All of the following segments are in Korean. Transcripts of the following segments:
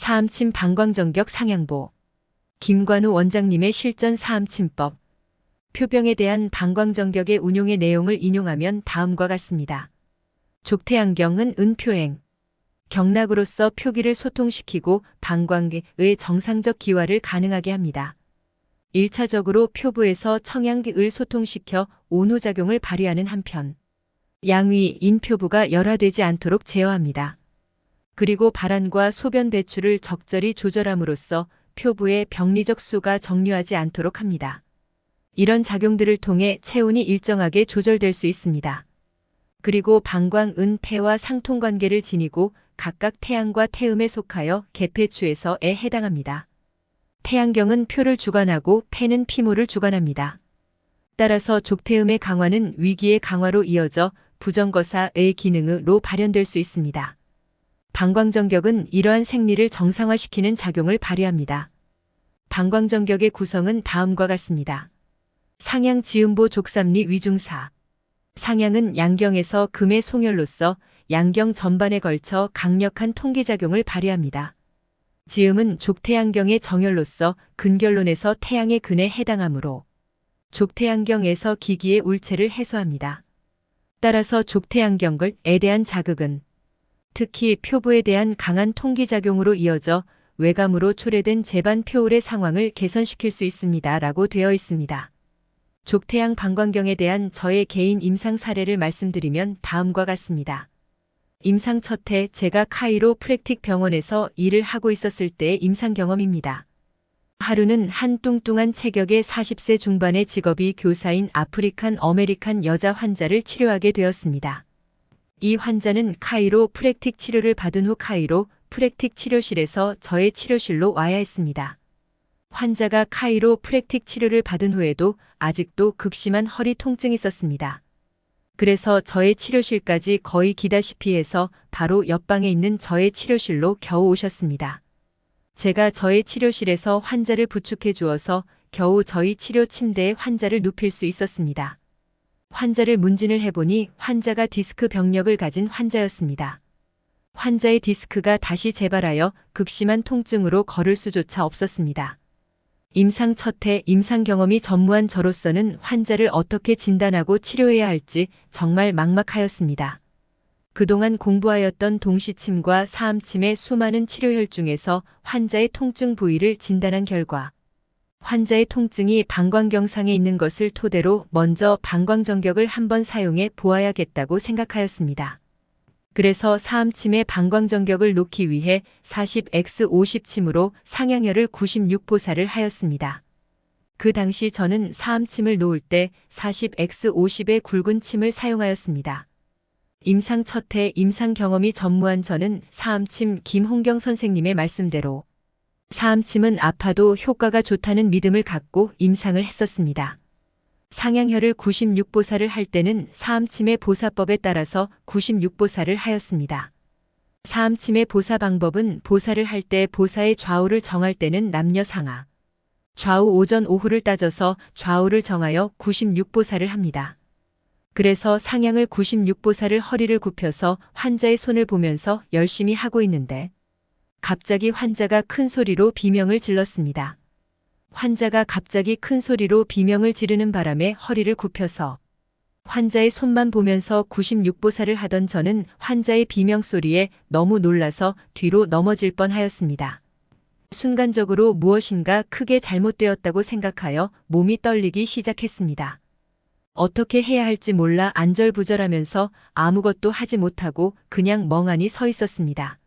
사암침 방광정격 상향보. 김관우 원장님의 실전 사암침법. 표병에 대한 방광정격의 운용의 내용을 인용하면 다음과 같습니다. 족태안경은 은표행. 경락으로서 표기를 소통시키고 방광의 정상적 기화를 가능하게 합니다. 1차적으로 표부에서 청양기을 소통시켜 온후작용을 발휘하는 한편 양위, 인표부가 열화되지 않도록 제어합니다. 그리고 발안과 소변 배출을 적절히 조절함으로써 표부의 병리적 수가 정류하지 않도록 합니다. 이런 작용들을 통해 체온이 일정하게 조절될 수 있습니다. 그리고 방광, 은, 폐와 상통관계를 지니고 각각 태양과 태음에 속하여 개폐추에서에 해당합니다. 태양경은 표를 주관하고 폐는 피모를 주관합니다. 따라서 족태음의 강화는 위기의 강화로 이어져 부정거사의 기능으로 발현될 수 있습니다. 방광정격은 이러한 생리를 정상화시키는 작용을 발휘합니다. 방광정격의 구성은 다음과 같습니다. 상향 지음보 족삼리 위중사. 상향은 양경에서 금의 송열로서 양경 전반에 걸쳐 강력한 통기작용을 발휘합니다. 지음은 족태양경의 정열로서 근결론에서 태양의 근에 해당하므로 족태양경에서 기기의 울체를 해소합니다. 따라서 족태양경글에 대한 자극은 특히 표부에 대한 강한 통기작용으로 이어져 외감으로 초래된 제반 표울의 상황을 개선시킬 수 있습니다. 라고 되어 있습니다. 족태양 방광경에 대한 저의 개인 임상 사례를 말씀드리면 다음과 같습니다. 임상 첫해 제가 카이로 프랙틱 병원에서 일을 하고 있었을 때의 임상 경험입니다. 하루는 한 뚱뚱한 체격의 40세 중반의 직업이 교사인 아프리칸 어메리칸 여자 환자를 치료하게 되었습니다. 이 환자는 카이로 프랙틱 치료를 받은 후 카이로 프랙틱 치료실에서 저의 치료실로 와야 했습니다. 환자가 카이로 프랙틱 치료를 받은 후에도 아직도 극심한 허리 통증이 있었습니다. 그래서 저의 치료실까지 거의 기다시피 해서 바로 옆방에 있는 저의 치료실로 겨우 오셨습니다. 제가 저의 치료실에서 환자를 부축해 주어서 겨우 저희 치료 침대에 환자를 눕힐 수 있었습니다. 환자를 문진을 해보니 환자가 디스크 병력을 가진 환자였습니다. 환자의 디스크가 다시 재발하여 극심한 통증으로 걸을 수조차 없었습니다. 임상 첫해 임상 경험이 전무한 저로서는 환자를 어떻게 진단하고 치료해야 할지 정말 막막하였습니다. 그동안 공부하였던 동시침과 사암침의 수많은 치료혈 중에서 환자의 통증 부위를 진단한 결과 환자의 통증이 방광경상에 있는 것을 토대로 먼저 방광정격을 한번 사용해 보아야겠다고 생각하였습니다. 그래서 사암침의 방광정격을 놓기 위해 40x50침으로 상향혈을 96보사를 하였습니다. 그 당시 저는 사암침을 놓을 때 40x50의 굵은 침을 사용하였습니다. 임상 첫해 임상 경험이 전무한 저는 사암침 김홍경 선생님의 말씀대로 사암침은 아파도 효과가 좋다는 믿음을 갖고 임상을 했었습니다. 상향혈을 96보사를 할 때는 사암침의 보사법에 따라서 96보사를 하였습니다. 사암침의 보사 방법은 보사를 할 때 보사의 좌우를 정할 때는 남녀 상하, 좌우 오전 오후를 따져서 좌우를 정하여 96보사를 합니다. 그래서 상향을 96보사를 허리를 굽혀서 환자의 손을 보면서 열심히 하고 있는데 갑자기 환자가 큰 소리로 비명을 질렀습니다. 환자가 갑자기 큰 소리로 비명을 지르는 바람에 허리를 굽혀서 환자의 손만 보면서 96보사를 하던 저는 환자의 비명소리에 너무 놀라서 뒤로 넘어질 뻔하였습니다. 순간적으로 무엇인가 크게 잘못되었다고 생각하여 몸이 떨리기 시작했습니다. 어떻게 해야 할지 몰라 안절부절하면서 아무것도 하지 못하고 그냥 멍하니 서 있었습니다.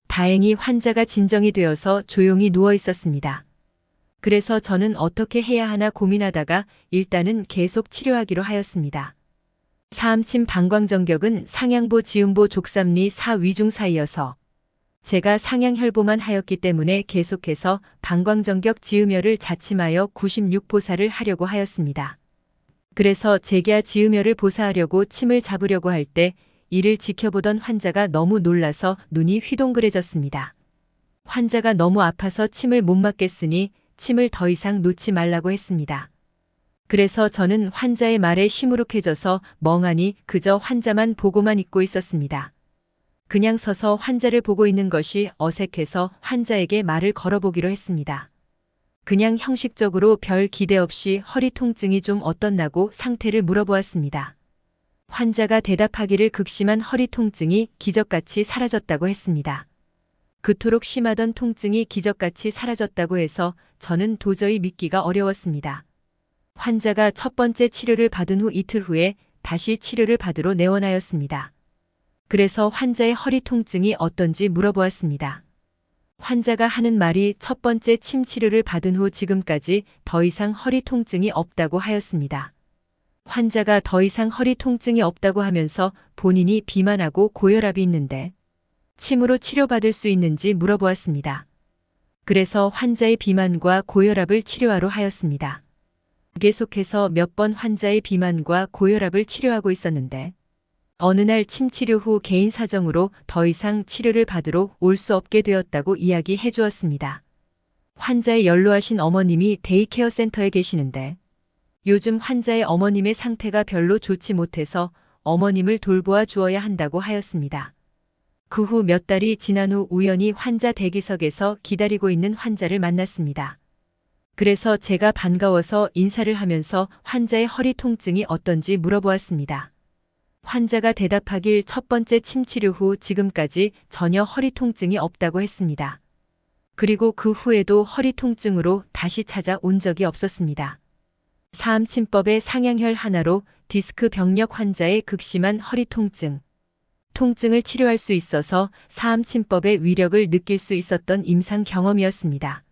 다행히 환자가 진정이 되어서 조용히 누워 있었습니다. 그래서 저는 어떻게 해야 하나 고민하다가 일단은 계속 치료하기로 하였습니다. 사암침 방광정격은 상향보 지음보 족삼리 사위중 사이여서 제가 상향혈보만 하였기 때문에 계속해서 방광정격 지음혈을 자침하여 96보사를 하려고 하였습니다. 그래서 재기와 지음혈을 보사하려고 침을 잡으려고 할 때 이를 지켜보던 환자가 너무 놀라서 눈이 휘동그레졌습니다. 환자가 너무 아파서 침을 못 맞겠으니 침을 더 이상 놓지 말라고 했습니다. 그래서 저는 환자의 말에 시무룩해져서 멍하니 그저 환자만 보고만 있고 있었습니다. 그냥 서서 환자를 보고 있는 것이 어색해서 환자에게 말을 걸어보기로 했습니다. 그냥 형식적으로 별 기대 없이 허리 통증이 좀 어떻나고 상태를 물어보았습니다. 환자가 대답하기를 극심한 허리 통증이 기적같이 사라졌다고 했습니다. 그토록 심하던 통증이 기적같이 사라졌다고 해서 저는 도저히 믿기가 어려웠습니다. 환자가 첫 번째 치료를 받은 후 이틀 후에 다시 치료를 받으러 내원하였습니다. 그래서 환자의 허리 통증이 어떤지 물어보았습니다. 환자가 하는 말이 첫 번째 침 치료를 받은 후 지금까지 더 이상 허리 통증이 없다고 하였습니다. 환자가 더 이상 허리 통증이 없다고 하면서 본인이 비만하고 고혈압이 있는데 침으로 치료받을 수 있는지 물어보았습니다. 그래서 환자의 비만과 고혈압을 치료하러 하였습니다. 계속해서 몇 번 환자의 비만과 고혈압을 치료하고 있었는데 어느 날 침 치료 후 개인 사정으로 더 이상 치료를 받으러 올 수 없게 되었다고 이야기해 주었습니다. 환자의 연로하신 어머님이 데이케어 센터에 계시는데 요즘 환자의 어머님의 상태가 별로 좋지 못해서 어머님을 돌보아 주어야 한다고 하였습니다. 그 후 몇 달이 지난 후 우연히 환자 대기석에서 기다리고 있는 환자를 만났습니다. 그래서 제가 반가워서 인사를 하면서 환자의 허리 통증이 어떤지 물어보았습니다. 환자가 대답하길 첫 번째 침 치료 후 지금까지 전혀 허리 통증이 없다고 했습니다. 그리고 그 후에도 허리 통증으로 다시 찾아온 적이 없었습니다. 사암침법의 상향혈 하나로 디스크 병력 환자의 극심한 허리 통증을 치료할 수 있어서 사암침법의 위력을 느낄 수 있었던 임상 경험이었습니다.